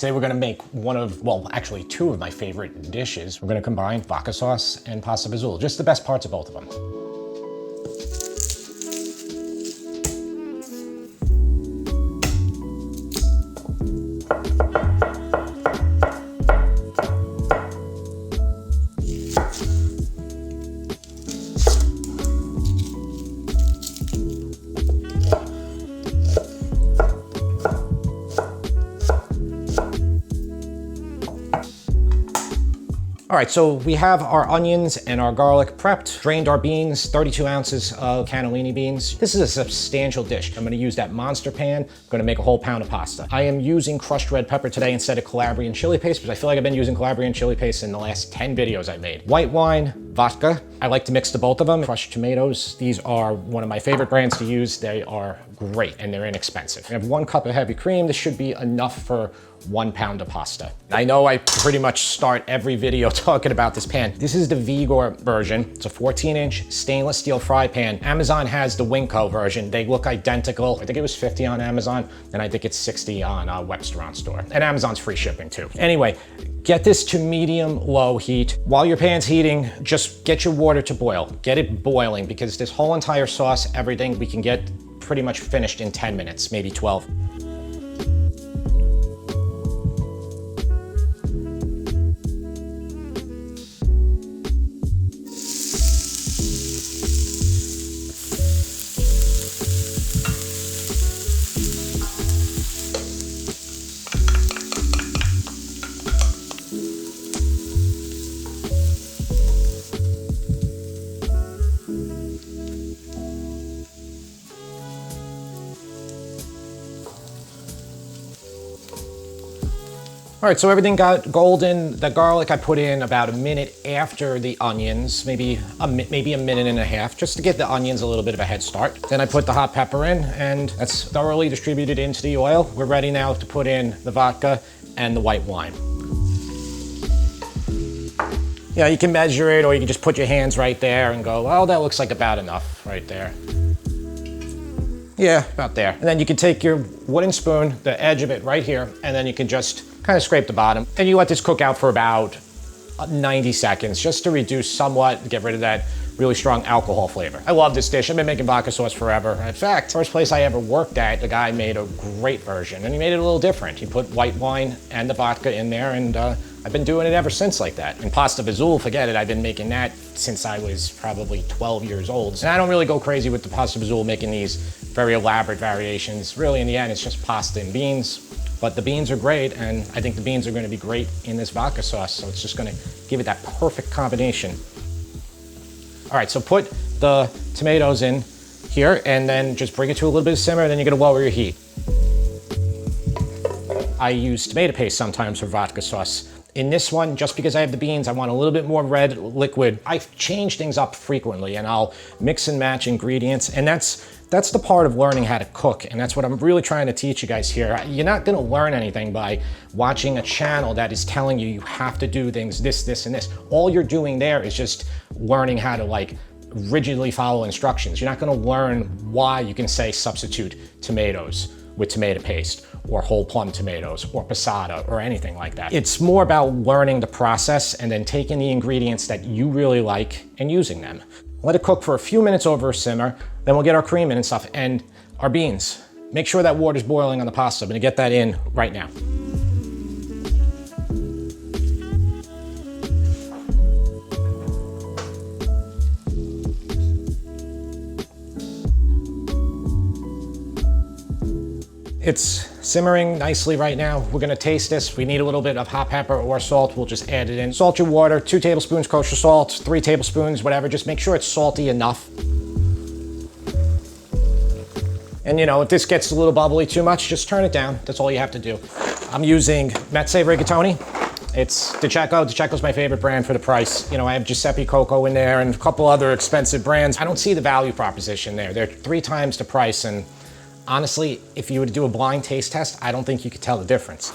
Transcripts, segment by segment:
Today we're gonna make one of, well, actually two of my favorite dishes. We're gonna combine vodka sauce and pasta fazool, just the best parts of both of them. All right, so we have our onions and our garlic prepped, drained our beans, 32 ounces of cannellini beans. This is a substantial dish. I'm gonna use that monster pan. I'm gonna make a whole pound of pasta. I am using crushed red pepper today instead of Calabrian chili paste, because I feel like I've been using Calabrian chili paste in the last 10 videos I made. White wine, vodka. I like to mix the both of them. Crushed tomatoes. These are one of my favorite brands to use. They are great and they're inexpensive. I have 1 cup of heavy cream. This should be enough for 1 pound of pasta. I know I pretty much start every video talking about this pan. This is the Vigor version. It's a 14-inch stainless steel fry pan. Amazon has the Winco version. They look identical. I think it was 50 on Amazon, and I think it's 60 on Webstaurant store. And Amazon's free shipping too. Anyway, get this to medium-low heat. While your pan's heating, just get your water to boil. Get it boiling, because this whole entire sauce, everything, we can get pretty much finished in 10 minutes, maybe 12. All right, so everything got golden. The garlic I put in about a minute after the onions, maybe a minute and a half, just to get the onions a little bit of a head start. Then I put the hot pepper in, and that's thoroughly distributed into the oil. We're ready now to put in the vodka and the white wine. Yeah, you can measure it, or you can just put your hands right there and go, oh, that looks like about enough right there. Yeah, about there. And then you can take your wooden spoon, the edge of it right here, and then you can just kind of scrape the bottom. And you let this cook out for about 90 seconds, just to reduce somewhat, get rid of that really strong alcohol flavor. I love this dish. I've been making vodka sauce forever. In fact, first place I ever worked at, the guy made a great version, and he made it a little different. He put white wine and the vodka in there, and I've been doing it ever since like that. And pasta fazool, forget it. I've been making that since I was probably 12 years old. And I don't really go crazy with the pasta fazool, making these very elaborate variations. Really, in the end, it's just pasta and beans. But the beans are great, and I think the beans are gonna be great in this vodka sauce, so it's just gonna give it that perfect combination. All right, so put the tomatoes in here, and then just bring it to a little bit of simmer, and then you're gonna lower your heat. I use tomato paste sometimes for vodka sauce. In this one, just because I have the beans, I want a little bit more red liquid. I change things up frequently, and I'll mix and match ingredients, and that's the part of learning how to cook, and that's what I'm really trying to teach you guys here. You're not gonna learn anything by watching a channel that is telling you you have to do things this, this, and this. All you're doing there is just learning how to like rigidly follow instructions. You're not gonna learn why you can say substitute tomatoes with tomato paste, or whole plum tomatoes, or passata, or anything like that. It's more about learning the process and then taking the ingredients that you really like and using them. Let it cook for a few minutes over a simmer, then we'll get our cream in and stuff, and our beans. Make sure that water's boiling on the pasta. I'm gonna get that in right now. It's simmering nicely right now. We're gonna taste this. If we need a little bit of hot pepper or salt, we'll just add it in. Salt your water, 2 tablespoons kosher salt, 3 tablespoons, whatever. Just make sure it's salty enough. And you know, if this gets a little bubbly too much, just turn it down. That's all you have to do. I'm using Mezze rigatoni. It's DiCecco. DiCecco's my favorite brand for the price. You know, I have Giuseppe Coco in there and a couple other expensive brands. I don't see the value proposition there. They're 3 times the price, and honestly, if you were to do a blind taste test, I don't think you could tell the difference.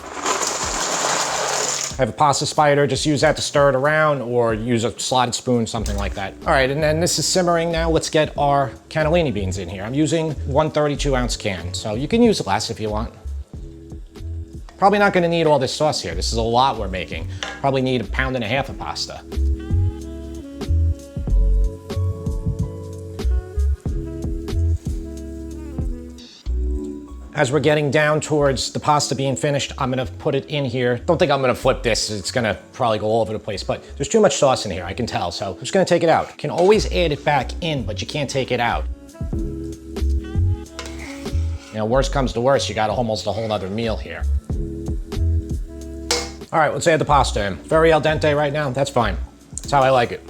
I have a pasta spider, just use that to stir it around, or use a slotted spoon, something like that. All right, and then this is simmering now. Let's get our cannellini beans in here. I'm using 1 32-ounce can, so you can use less if you want. Probably not gonna need all this sauce here. This is a lot we're making. Probably need 1.5 pounds of pasta. As we're getting down towards the pasta being finished, I'm gonna put it in here. Don't think I'm gonna flip this. It's gonna probably go all over the place, but there's too much sauce in here, I can tell. So I'm just gonna take it out. You can always add it back in, but you can't take it out. You know, worst comes to worst, you got almost a whole nother meal here. All right, let's add the pasta in. Very al dente right now, that's fine. That's how I like it.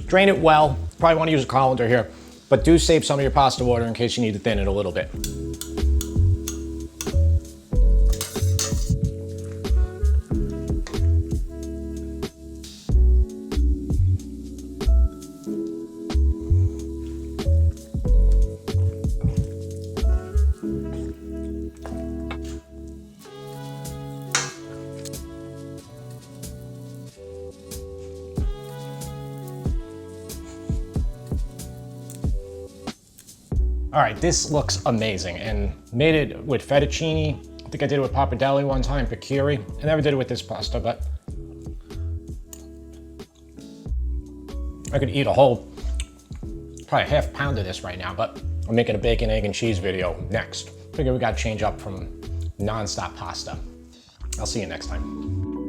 Drain it well. Probably wanna use a colander here. But do save some of your pasta water in case you need to thin it a little bit. All right, this looks amazing, and made it with fettuccine. I think I did it with pappardelle one time, pecori. I never did it with this pasta, but I could eat a whole, probably 1/2 pound of this right now, but I'm making a bacon, egg, and cheese video next. Figure we gotta change up from non-stop pasta. I'll see you next time.